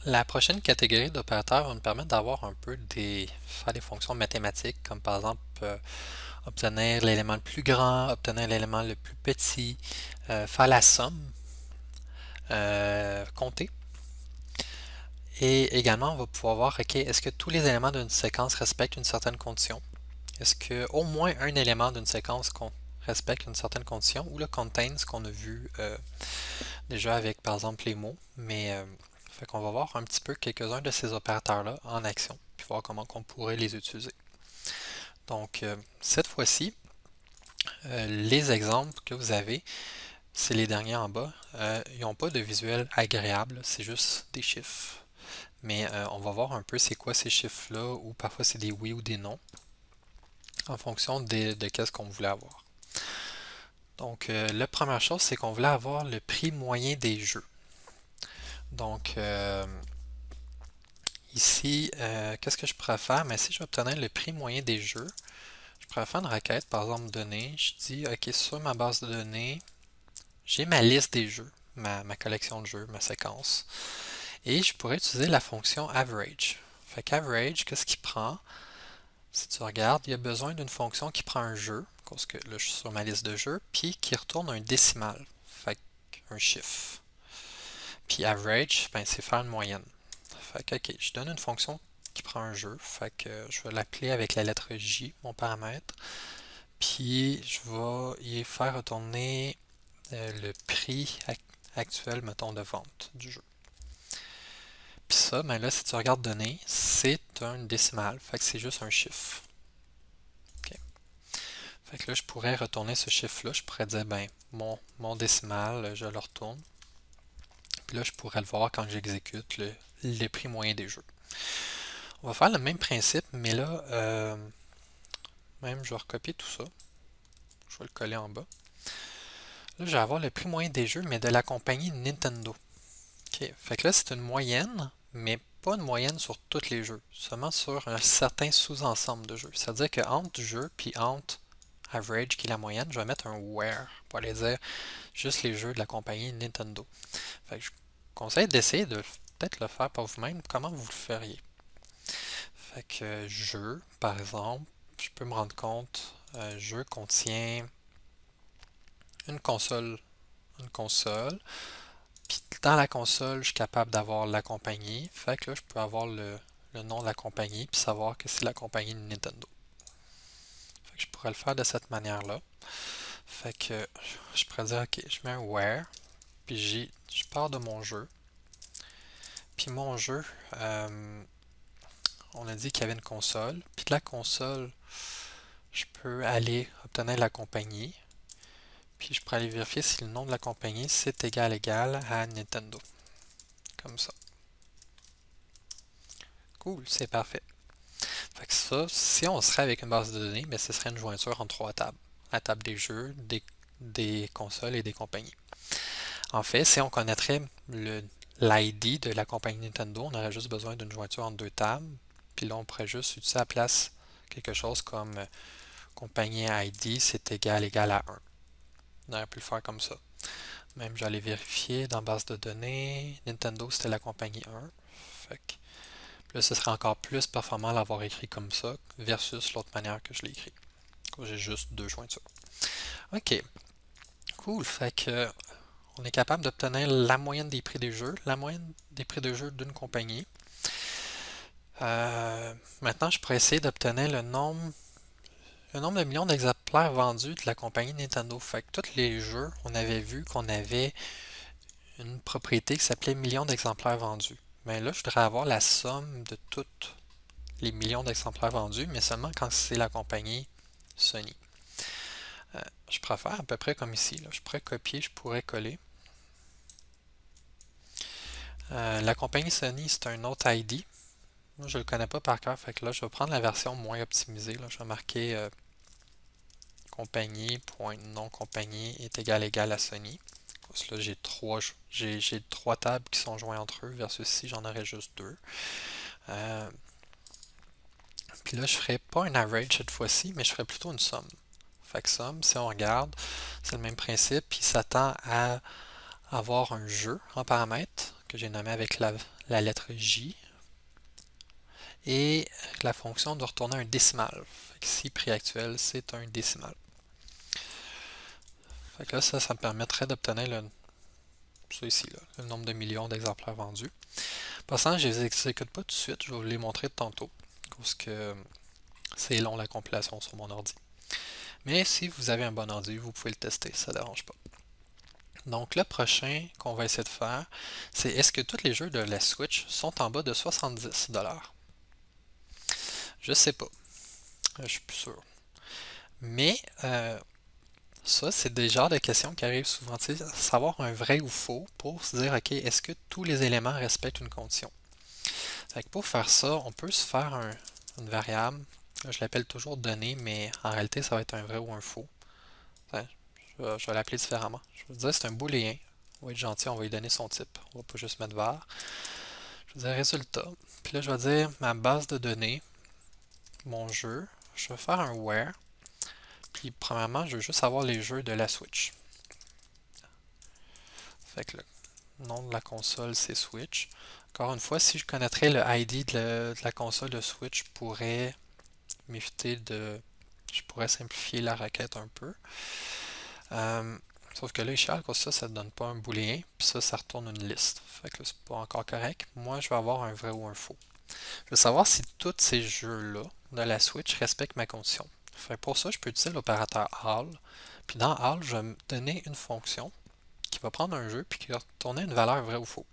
La prochaine catégorie d'opérateurs va nous permettre d'avoir un peu faire des fonctions mathématiques, comme par exemple obtenir l'élément le plus grand, obtenir l'élément le plus petit, faire la somme, compter. Et également, on va pouvoir voir, ok, est-ce que tous les éléments d'une séquence respectent une certaine condition? Est-ce que au moins un élément d'une séquence respecte une certaine condition, ou le contains qu'on a vu déjà avec par exemple les mots, mais fait qu'on va voir un petit peu quelques-uns de ces opérateurs-là en action, puis voir comment on pourrait les utiliser. Donc cette fois-ci, les exemples que vous avez, c'est les derniers en bas, ils n'ont pas de visuel agréable, c'est juste des chiffres. Mais on va voir un peu c'est quoi ces chiffres-là, ou parfois c'est des oui ou des non, en fonction de qu'est-ce qu'on voulait avoir. Donc, la première chose, c'est qu'on voulait avoir le prix moyen des jeux. Donc, ici, qu'est-ce que je pourrais faire? Mais si je vais obtenir le prix moyen des jeux, je pourrais faire une requête, par exemple, données. Je dis, OK, sur ma base de données, j'ai ma liste des jeux, ma collection de jeux, ma séquence. Et je pourrais utiliser la fonction average. Fait qu'average, qu'est-ce qu'il prend? Si tu regardes, il y a besoin d'une fonction qui prend un jeu, parce que là je suis sur ma liste de jeux, puis qui retourne un décimal, fait un chiffre. Puis average, ben, c'est faire une moyenne. Fait que, ok, je donne une fonction qui prend un jeu, fait que je vais l'appeler avec la lettre J, mon paramètre, puis je vais y faire retourner le prix actuel, mettons, de vente du jeu. Puis ça, ben là, si tu regardes données, c'est un décimal, fait que c'est juste un chiffre. Ok. Fait que là, je pourrais retourner ce chiffre-là. Je pourrais dire, ben, mon décimal, je le retourne. Puis là, je pourrais le voir quand j'exécute le prix moyen des jeux. On va faire le même principe, mais là, même, je vais recopier tout ça. Je vais le coller en bas. Là, je vais avoir le prix moyen des jeux, mais de la compagnie Nintendo. Ok. Fait que là, c'est une moyenne, mais pas une moyenne sur tous les jeux, seulement sur un certain sous-ensemble de jeux. C'est-à-dire que entre jeu puis entre average, qui est la moyenne, je vais mettre un where pour aller dire juste les jeux de la compagnie Nintendo. Fait que je conseille d'essayer de peut-être le faire par vous-même. Comment vous le feriez? Fait que jeu, par exemple, je peux me rendre compte, jeu contient une console. Une console. Puis dans la console, je suis capable d'avoir la compagnie. Fait que là, je peux avoir le nom de la compagnie puis savoir que c'est la compagnie Nintendo. Fait que je pourrais le faire de cette manière-là. Fait que je pourrais dire, ok, je mets un where, puis je pars de mon jeu. Puis mon jeu, on a dit qu'il y avait une console. Puis de la console, je peux aller obtenir la compagnie. Puis je pourrais aller vérifier si le nom de la compagnie c'est égal à Nintendo. Comme ça. Cool, c'est parfait. Fait que ça, si on serait avec une base de données, mais ce serait une jointure en trois tables. La table des jeux, des consoles et des compagnies. En fait, si on connaîtrait l'ID de la compagnie Nintendo, on aurait juste besoin d'une jointure entre deux tables. Puis là, on pourrait juste utiliser à la place quelque chose comme compagnie ID, c'est égal à 1. On aurait pu le faire comme ça. Même, j'allais vérifier dans base de données. Nintendo, c'était la compagnie 1. Fait que, là, ce serait encore plus performant l'avoir écrit comme ça versus l'autre manière que je l'ai écrit. J'ai juste deux jointures. Ok, cool. Fait que on est capable d'obtenir la moyenne des prix des jeux, la moyenne des prix de jeux d'une compagnie. Maintenant, je pourrais essayer d'obtenir le nombre de millions d'exemplaires vendus de la compagnie Nintendo. Fait que tous les jeux, on avait vu qu'on avait une propriété qui s'appelait millions d'exemplaires vendus. Mais là, je voudrais avoir la somme de tous les millions d'exemplaires vendus, mais seulement quand c'est la compagnie Sony. Je pourrais faire à peu près comme ici. Là. Je pourrais copier, je pourrais coller. La compagnie Sony, c'est un autre ID. Moi, je ne le connais pas par cœur, fait que là, je vais prendre la version moins optimisée. Là. Je vais marquer compagnie, point non compagnie est égal à Sony. Parce que là, j'ai trois tables qui sont jointes entre eux, versus ici, j'en aurais juste deux. Puis là, je ferai pas un average cette fois-ci, mais je ferai plutôt une somme. Fait que somme, si on regarde, c'est le même principe, puis ça tend à avoir un jeu en paramètre que j'ai nommé avec la lettre J. Et la fonction doit retourner un décimal. Fait que ici, prix actuel, c'est un décimal. Fait que là, ça me permettrait d'obtenir ça ici, là, le nombre de millions d'exemplaires vendus. Passant, je ne les exécute pas tout de suite, je vais vous les montrer tantôt, parce que c'est long la compilation sur mon ordi. Mais si vous avez un bon ordi, vous pouvez le tester, ça ne dérange pas. Donc le prochain qu'on va essayer de faire, c'est est-ce que tous les jeux de la Switch sont en bas de 70$? Je sais pas, je suis plus sûr. Mais ça, c'est des genres de questions qui arrivent souvent, tu sais, savoir un vrai ou faux pour se dire, ok, est-ce que tous les éléments respectent une condition? Fait que pour faire ça, on peut se faire une variable. Là, je l'appelle toujours donnée, mais en réalité, ça va être un vrai ou un faux. Enfin, je vais l'appeler différemment. Je vais dire c'est un booléen. On va être gentil, on va lui donner son type. On va pas juste mettre var. Je vais dire résultat. Puis là, je vais dire ma base de données, mon jeu. Je vais faire un where. Puis premièrement, je veux juste avoir les jeux de la Switch. Fait que le nom de la console, c'est Switch. Encore une fois, si je connaîtrais le ID de la console de Switch, je pourrais m'éviter de... Je pourrais simplifier la requête un peu. Sauf que là, ici, à cause de ça, ça ne donne pas un booléen, puis ça retourne une liste. Fait que là, c'est pas encore correct. Moi, je vais avoir un vrai ou un faux. Je veux savoir si tous ces jeux-là de la Switch respectent ma condition. Fait que pour ça, je peux utiliser l'opérateur all. Puis dans all, je vais me donner une fonction qui va prendre un jeu puis qui va retourner une valeur vrai ou faux.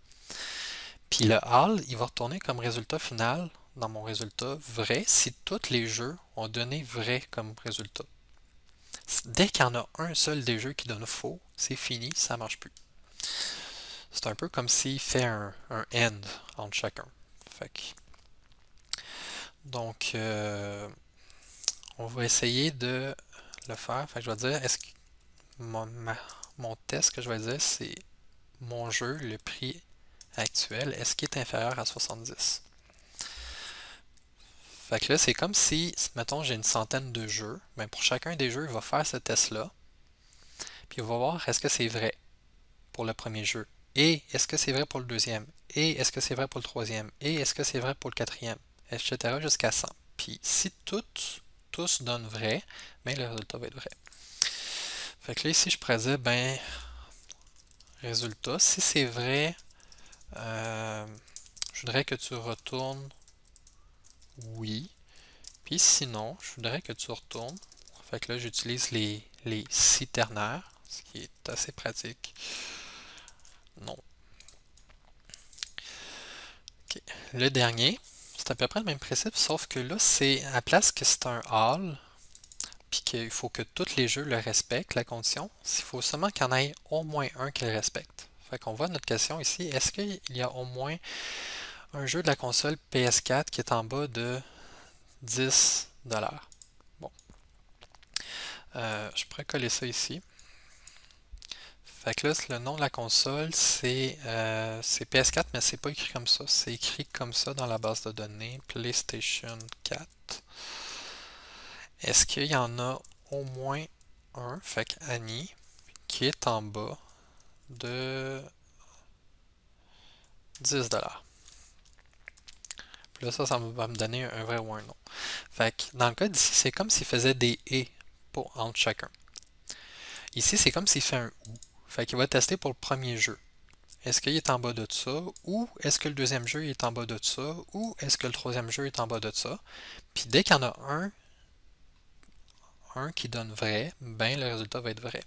Puis le all, il va retourner comme résultat final dans mon résultat vrai si tous les jeux ont donné vrai comme résultat. Dès qu'il y en a un seul des jeux qui donne faux, c'est fini, ça ne marche plus. C'est un peu comme s'il fait un end entre chacun. Fait que, donc, on va essayer de le faire. Fait que je vais dire, est-ce que mon test que je vais dire, c'est mon jeu, le prix actuel, est-ce qu'il est inférieur à 70? Fait que là, c'est comme si, mettons, j'ai une centaine de jeux. Ben pour chacun des jeux, il va faire ce test-là. Puis il va voir est-ce que c'est vrai pour le premier jeu. Et est-ce que c'est vrai pour le deuxième? Et est-ce que c'est vrai pour le troisième? Et est-ce que c'est vrai pour le quatrième? Etc. jusqu'à 100. Puis si tous donnent vrai, ben le résultat va être vrai. Fait que là, ici, je pourrais dire, ben, résultat, si c'est vrai, je voudrais que tu retournes oui. Puis sinon, je voudrais que tu retournes. Fait que là, j'utilise les si ternaires, ce qui est assez pratique. Non. Ok. Le dernier, c'est à peu près le même principe, sauf que là, c'est à place que c'est un all, puis qu'il faut que tous les jeux le respectent, la condition, il faut seulement qu'il y en ait au moins un qui le respecte. Fait qu'on voit notre question ici, est-ce qu'il y a au moins un jeu de la console PS4 qui est en bas de 10$? Bon. Je pourrais coller ça ici. Fait que là, le nom de la console, c'est PS4, mais c'est pas écrit comme ça. C'est écrit comme ça dans la base de données, PlayStation 4. Est-ce qu'il y en a au moins un, fait que Annie, qui est en bas de 10$? Puis là, ça va me donner un vrai ou un non. Fait que dans le cas d'ici, c'est comme s'il faisait des et entre chacun. Ici, c'est comme s'il fait un ou. Fait qu'il va tester pour le premier jeu. Est-ce qu'il est en bas de ça? Ou est-ce que le deuxième jeu est en bas de ça? Ou est-ce que le troisième jeu est en bas de ça? Puis dès qu'il y en a un qui donne vrai, ben le résultat va être vrai.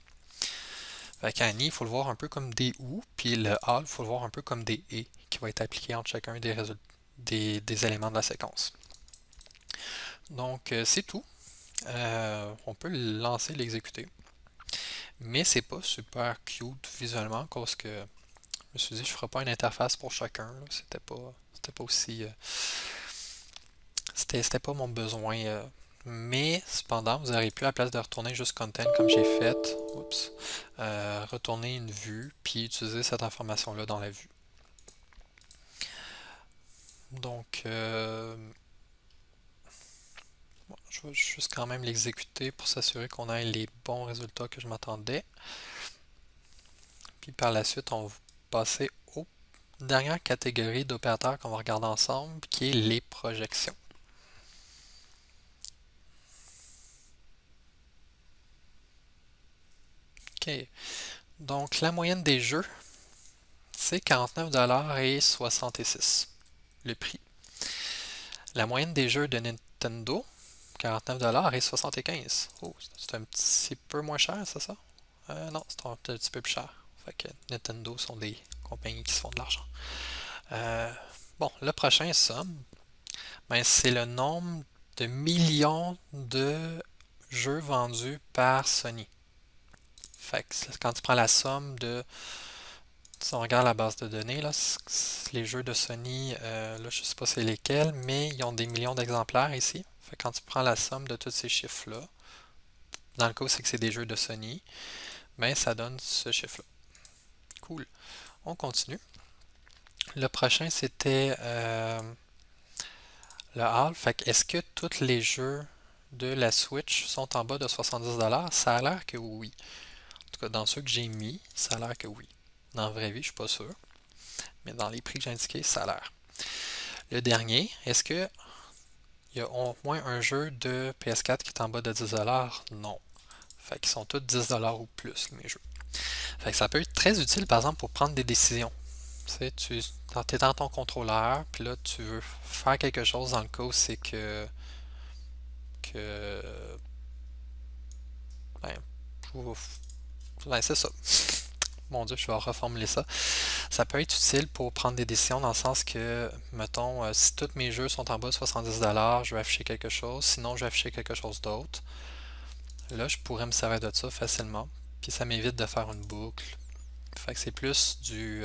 Fait qu'Annie, il faut le voir un peu comme des ou, puis le all, il faut le voir un peu comme des et, qui va être appliqué entre chacun des éléments de la séquence. Donc c'est tout. On peut le lancer, l'exécuter. Mais c'est pas super cute visuellement, parce que je me suis dit, je ferai pas une interface pour chacun. C'était pas aussi. C'était pas mon besoin. Mais cependant, vous auriez pu, à la place de retourner juste content comme j'ai fait, oups, retourner une vue, puis utiliser cette information-là dans la vue. Donc, bon, je vais juste quand même l'exécuter pour s'assurer qu'on ait les bons résultats que je m'attendais. Puis par la suite, on va passer aux dernière catégorie d'opérateurs qu'on va regarder ensemble, qui est les projections. OK. Donc, la moyenne des jeux, c'est 49$ et 66$, le prix. La moyenne des jeux de Nintendo, 49$ et 75$. Oh, c'est un petit peu moins cher, c'est ça? Non, c'est un petit peu plus cher. Fait que Nintendo sont des compagnies qui se font de l'argent. Euh, bon, le prochain somme, ben, c'est le nombre de millions de jeux vendus par Sony. Fait que quand tu prends la somme de, si on regarde la base de données, là, les jeux de Sony, là, je sais pas c'est lesquels, mais ils ont des millions d'exemplaires ici. Fait que quand tu prends la somme de tous ces chiffres-là, dans le cas où c'est que c'est des jeux de Sony, ben ça donne ce chiffre-là. Cool. On continue. Le prochain, c'était le HAL. Fait que est-ce que tous les jeux de la Switch sont en bas de 70$? Ça a l'air que oui. En tout cas, dans ceux que j'ai mis, ça a l'air que oui. Dans la vraie vie, je suis pas sûr. Mais dans les prix que j'ai indiqués, ça a l'air. Le dernier, est-ce que il y a au moins un jeu de PS4 qui est en bas de 10$? Non. Fait qu'ils sont tous 10$ ou plus, mes jeux. Fait que ça peut être très utile, par exemple, pour prendre des décisions. Tu sais, tu es dans ton contrôleur, puis là, tu veux faire quelque chose dans le cas où c'est que ben, c'est ça. Mon Dieu, je vais reformuler ça. Ça peut être utile pour prendre des décisions dans le sens que, mettons, si tous mes jeux sont en bas de 70$, je vais afficher quelque chose. Sinon, je vais afficher quelque chose d'autre. Là, je pourrais me servir de ça facilement. Puis ça m'évite de faire une boucle. Fait que c'est plus du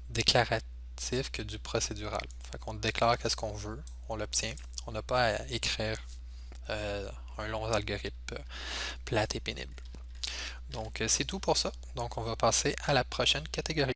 déclaratif que du procédural. Fait qu'on déclare qu'est-ce qu'on veut, on l'obtient. On n'a pas à écrire un long algorithme plate et pénible. Donc c'est tout pour ça. Donc on va passer à la prochaine catégorie.